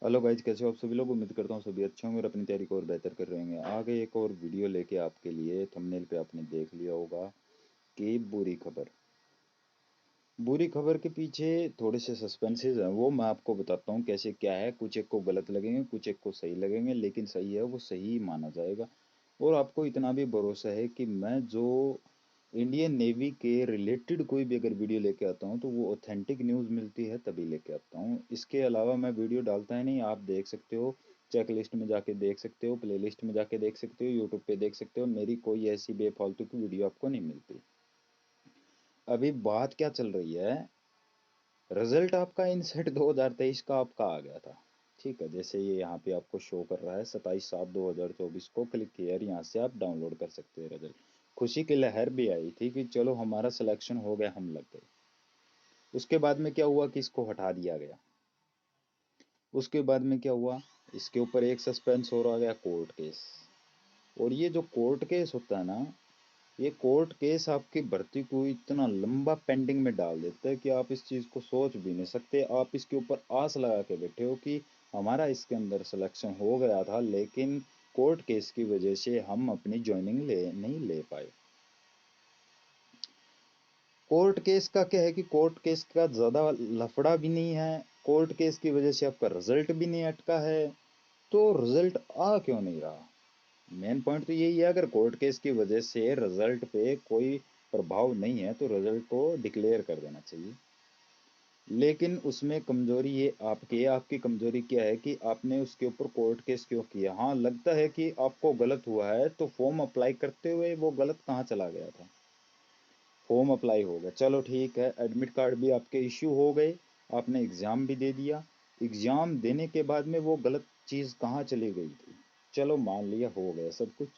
Hello guys, कैसे हो आप सभी लोग। उम्मीद करता हूँ सभी अच्छे होंगे और अपनी तैयारी को और बेहतर कर रहे होंगे। आगे एक और वीडियो लेके आपके लिए। थंबनेल पे आपने देख लिया होगा कि बुरी खबर के पीछे थोड़े से सस्पेंसेस हैं, वो मैं आपको बताता हूँ कैसे क्या है। कुछ एक को गलत लगेंगे, कुछ एक को सही लगेंगे, लेकिन सही है वो सही माना जाएगा। और आपको इतना भी भरोसा है कि मैं जो इंडियन नेवी के रिलेटेड कोई भी अगर वीडियो लेके आता हूँ तो वो ऑथेंटिक न्यूज़ मिलती है तभी लेके आता हूँ। इसके अलावा मैं वीडियो डालता ही नहीं। आप देख सकते हो, चेक लिस्ट में जाके देख सकते हो, प्ले लिस्ट में जाके देख सकते हो, यूट्यूब पे देख सकते हो। मेरी कोई ऐसी बेफालतू की वीडियो आपको नहीं मिलती। अभी बात क्या चल रही है, रिजल्ट आपका इनसेट 2023 का आपका आ गया था। ठीक है, जैसे ये यहाँ पे आपको शो कर रहा है 27/7/2024 को। क्लिक किया, यहाँ से आप डाउनलोड कर सकते हैं रिजल्ट। खुशी की लहर भी आई थी कि चलो हमारा सिलेक्शन हो गया, हम लग गए। उसके बाद में क्या हुआ कि इसको हटा दिया गया। उसके बाद में क्या हुआ, इसके ऊपर एक सस्पेंस और आ गया, कोर्ट केस। और ये जो कोर्ट केस होता है ना, ये कोर्ट केस आपकी भर्ती को इतना लंबा पेंडिंग में डाल देता है कि आप इस चीज़ को सोच भी नहीं सकते। आप इसके ऊपर आस लगा के बैठे हो कि हमारा इसके अंदर सिलेक्शन हो गया था, लेकिन कोर्ट केस की वजह से हम अपनी ज्वाइनिंग ले नहीं ले पाए। कोर्ट केस का क्या है कि कोर्ट केस का ज़्यादा लफड़ा भी नहीं है, कोर्ट केस की वजह से आपका रिजल्ट भी नहीं अटका है। तो रिजल्ट आ क्यों नहीं रहा, मेन पॉइंट तो यही है। अगर कोर्ट केस की वजह से रिजल्ट पे कोई प्रभाव नहीं है तो रिजल्ट को डिक्लेयर कर देना चाहिए। लेकिन उसमें कमजोरी ये आपकी कमजोरी क्या है कि आपने उसके ऊपर कोर्ट केस क्यों किया। हाँ, लगता है कि आपको गलत हुआ है, तो फॉर्म अप्लाई करते हुए वो गलत कहाँ चला गया था। फॉर्म अप्लाई हो गया, चलो ठीक है, एडमिट कार्ड भी आपके इश्यू हो गए, आपने एग्ज़ाम भी दे दिया। एग्ज़ाम देने के बाद में वो गलत चीज़ कहाँ चली गई थी, चलो मान लिया हो गया सब कुछ।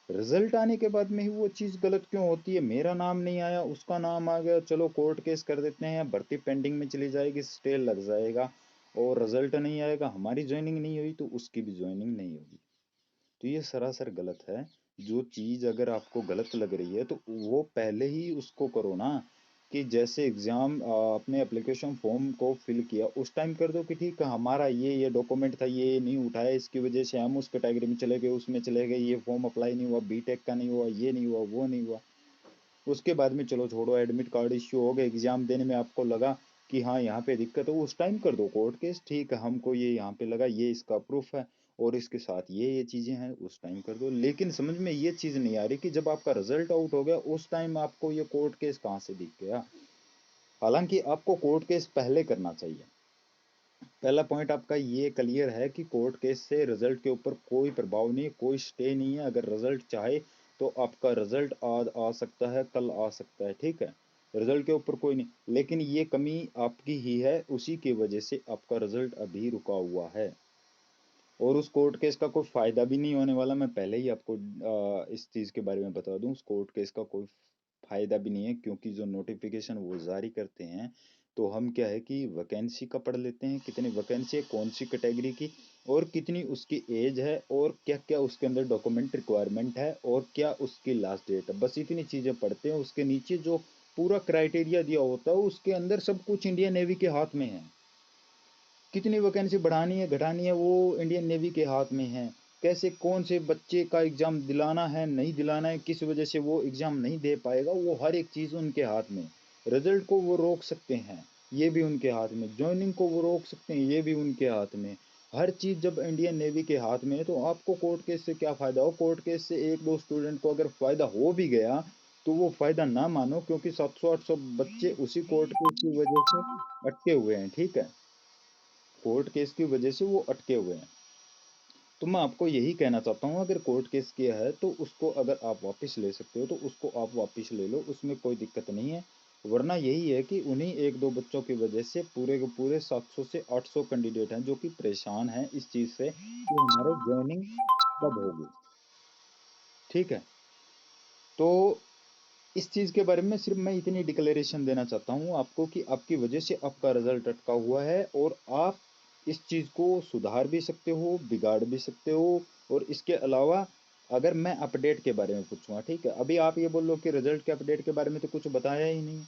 रिजल्ट आने के बाद में ही वो चीज़ गलत क्यों होती है। मेरा नाम नहीं आया, उसका नाम आ गया, चलो कोर्ट केस कर देते हैं, भर्ती पेंडिंग में चली जाएगी, स्टे लग जाएगा। और रिजल्ट नहीं आएगा, हमारी ज्वाइनिंग नहीं हुई तो उसकी भी ज्वाइनिंग नहीं होगी। तो ये सरासर गलत है। जो चीज़ अगर आपको गलत लग रही है तो वो पहले ही उसको करो ना। कि जैसे एग्ज़ाम अपने एप्लीकेशन फॉर्म को फिल किया उस टाइम कर दो कि ठीक है, हमारा ये डॉक्यूमेंट था, ये नहीं उठाया, इसकी वजह से हम उस कैटेगरी में चले गए, उसमें चले गए, ये फॉर्म अप्लाई नहीं हुआ, बीटेक का नहीं हुआ, ये नहीं हुआ, वो नहीं हुआ। उसके बाद में चलो छोड़ो, एडमिट कार्ड इश्यू हो गया, एग्जाम देने में आपको लगा कि हाँ यहाँ पे दिक्कत है, उस टाइम कर दो कोर्ट केस। ठीक है, हमको ये यहाँ पे लगा, ये इसका प्रूफ है और इसके साथ ये चीजें हैं, उस टाइम कर दो। लेकिन समझ में ये चीज नहीं आ रही कि जब आपका रिजल्ट आउट हो गया उस टाइम आपको ये कोर्ट केस कहाँ से दिख गया। हालांकि आपको कोर्ट केस पहले करना चाहिए। पहला पॉइंट आपका ये क्लियर है कि कोर्ट केस से रिजल्ट के ऊपर कोई प्रभाव नहीं, कोई स्टे नहीं है। अगर रिजल्ट चाहे तो आपका रिजल्ट आज आ सकता है, कल आ सकता है, ठीक है, रिजल्ट के ऊपर कोई नहीं। लेकिन ये कमी आपकी ही है, उसी की वजह से आपका रिजल्ट अभी रुका हुआ है। और उस कोर्ट केस का कोई फायदा भी नहीं होने वाला, मैं पहले ही आपको इस चीज के बारे में बता दूं। उस कोर्ट केस का कोई फायदा भी नहीं है, क्योंकि जो नोटिफिकेशन वो जारी करते हैं तो हम क्या है कि वैकेंसी का पढ़ लेते हैं, कितनी वैकेंसी है, कौन सी कैटेगरी की, और कितनी उसकी एज है, और क्या क्या उसके अंदर डॉक्यूमेंट रिक्वायरमेंट है, और क्या उसकी लास्ट डेट है। बस इतनी चीजें पढ़ते हैं। उसके नीचे जो पूरा क्राइटेरिया दिया होता है उसके अंदर सब कुछ इंडियन नेवी के हाथ में है। कितनी वैकेंसी बढ़ानी है घटानी है वो इंडियन नेवी के हाथ में है। कैसे कौन से बच्चे का एग्जाम दिलाना है नहीं दिलाना है, किस वजह से वो एग्जाम नहीं दे पाएगा, वो हर एक चीज उनके हाथ में। रिजल्ट को वो रोक सकते हैं, ये भी उनके हाथ में। ज्वाइनिंग को वो रोक सकते हैं, ये भी उनके हाथ में। हर चीज जब इंडियन नेवी के हाथ में है तो आपको कोर्ट केस से क्या फायदा हो। कोर्ट केस से एक दो स्टूडेंट को अगर फायदा हो भी गया तो वो फायदा ना मानो, क्योंकि 700-800 बच्चे उसी कोर्ट केस की वजह से अटके हुए हैं, ठीक है, कोर्ट केस की वजह से वो अटके हुए हैं। तो मैं आपको यही कहना चाहता हूँ, अगर कोर्ट केस किया है तो उसको अगर आप वापस ले सकते हो तो उसको आप वापस ले लो, उसमें कोई दिक्कत नहीं है। वरना यही है कि उन्हीं एक दो बच्चों की वजह से पूरे के पूरे 700 से 800 कैंडिडेट हैं जो कि परेशान हैं इस चीज़ से कि हमारे ज्वाइनिंग कब होगी। ठीक है, तो इस चीज़ के बारे में सिर्फ मैं इतनी डिक्लेरेशन देना चाहता हूँ आपको कि आपकी वजह से आपका रिजल्ट अटका हुआ है, और आप इस चीज़ को सुधार भी सकते हो, बिगाड़ भी सकते हो। और इसके अलावा अगर मैं अपडेट के बारे में पूछूंगा, ठीक है, अभी आप ये बोल लो कि रिजल्ट के अपडेट के बारे में तो कुछ बताया ही नहीं।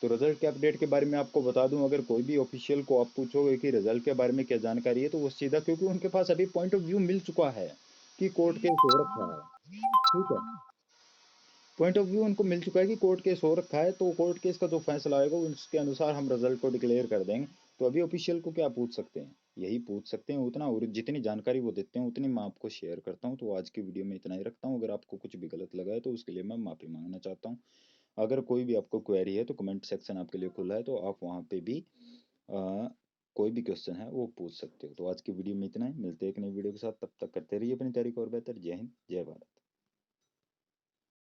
तो रिजल्ट के अपडेट के बारे में आपको बता दूं, अगर कोई भी ऑफिशियल को आप पूछोगे कि रिजल्ट के बारे में क्या जानकारी है, तो वो सीधा, क्योंकि उनके पास अभी पॉइंट ऑफ व्यू मिल चुका है कि कोर्ट केस हो रखा है, ठीक है, पॉइंट ऑफ व्यू उनको मिल चुका है कि कोर्ट केस हो रखा है, तो कोर्ट केस का जो फैसला आएगा उसके अनुसार हम रिजल्ट को डिक्लेयर कर देंगे। तो अभी ऑफिशियल को क्या पूछ सकते हैं, यही पूछ सकते हैं उतना, और जितनी जानकारी वो देते हैं उतनी मैं आपको शेयर करता हूँ। तो आज की वीडियो में इतना ही रखता हूँ, अगर आपको कुछ भी गलत लगा है तो उसके लिए मैं माफ़ी मांगना चाहता हूँ। अगर कोई भी आपको क्वेरी है तो कमेंट सेक्शन आपके लिए खुला है, तो आप वहाँ पे भी कोई भी क्वेश्चन है वो पूछ सकते हो। तो आज की वीडियो में इतना ही, मिलते हैं एक नई वीडियो के साथ, तब तक करते रहिए अपनी तैयारी को और बेहतर। जय हिंद, जय भारत।